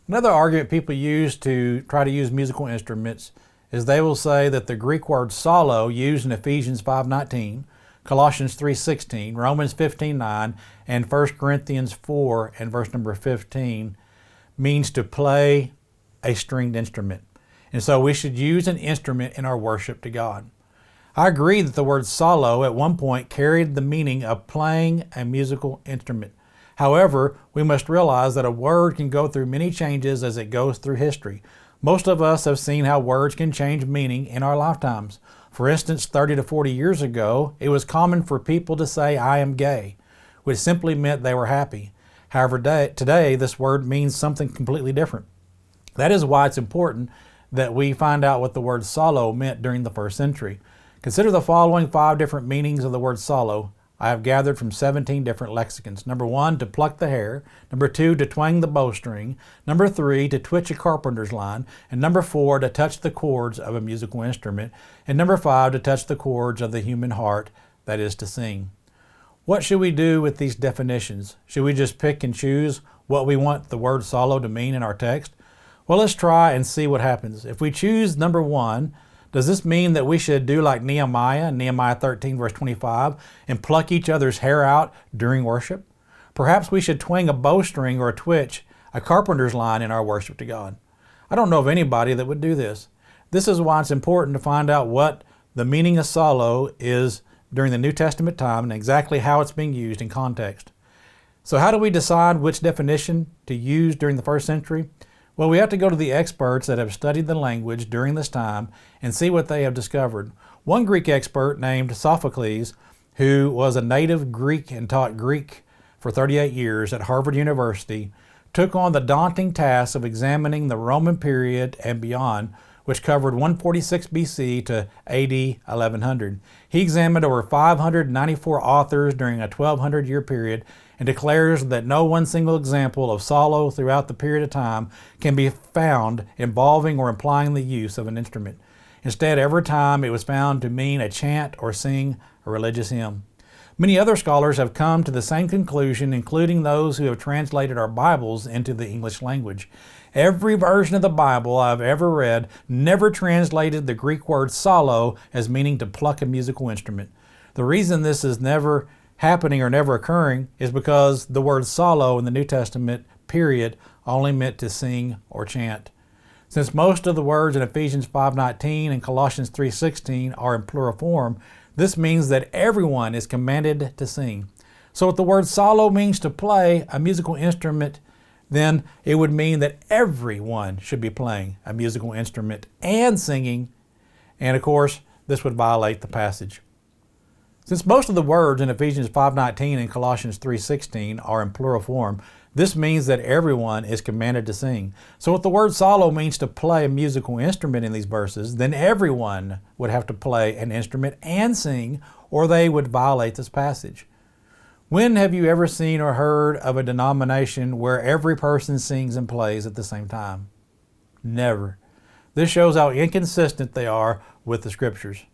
Another argument people use to try to use musical instruments is they will say that the Greek word solo used in Ephesians 5:19, Colossians 3:16, Romans 15:9, and 1 Corinthians 4 and verse number 15 means to play a stringed instrument. And so we should use an instrument in our worship to God. I agree that the word solo at one point carried the meaning of playing a musical instrument. However, we must realize that a word can go through many changes as it goes through history. Most of us have seen how words can change meaning in our lifetimes. For instance, 30 to 40 years ago, it was common for people to say, "I am gay," which simply meant they were happy. However, today, this word means something completely different. That is why it's important that we find out what the word solo meant during the first century. Consider the following 5 different meanings of the word solo I have gathered from 17 different lexicons. Number 1, to pluck the hair. Number 2, to twang the bowstring. Number 3, to twitch a carpenter's line. And number 4, to touch the chords of a musical instrument. And number 5, to touch the chords of the human heart, that is to sing. What should we do with these definitions? Should we just pick and choose what we want the word solo to mean in our text? Well, let's try and see what happens. If we choose number 1, does this mean that we should do like Nehemiah 13 verse 25, and pluck each other's hair out during worship? Perhaps we should twang a bowstring or twitch a carpenter's line in our worship to God. I don't know of anybody that would do this. This is why it's important to find out what the meaning of solo is during the New Testament time and exactly how it's being used in context. So how do we decide which definition to use during the first century? Well, we have to go to the experts that have studied the language during this time and see what they have discovered. One Greek expert named Sophocles, who was a native Greek and taught Greek for 38 years at Harvard University, took on the daunting task of examining the Roman period and beyond, which covered 146 BC to AD 1100. He examined over 594 authors during a 1200-year period and declares that no one single example of solo throughout the period of time can be found involving or implying the use of an instrument. Instead, every time it was found to mean a chant or sing a religious hymn. Many other scholars have come to the same conclusion, including those who have translated our Bibles into the English language. Every version of the Bible I've ever read never translated the Greek word solo as meaning to pluck a musical instrument. The reason this is never happening or never occurring is because the word solo in the New Testament period only meant to sing or chant. Since most of the words in Ephesians 5:19 and Colossians 3:16 are in plural form, this means that everyone is commanded to sing. So if the word solo means to play a musical instrument, then it would mean that everyone should be playing a musical instrument and singing, and of course, this would violate the passage. Since most of the words in Ephesians 5:19 and Colossians 3:16 are in plural form, this means that everyone is commanded to sing. So if the word solo means to play a musical instrument in these verses, then everyone would have to play an instrument and sing, or they would violate this passage. When have you ever seen or heard of a denomination where every person sings and plays at the same time? Never. This shows how inconsistent they are with the Scriptures.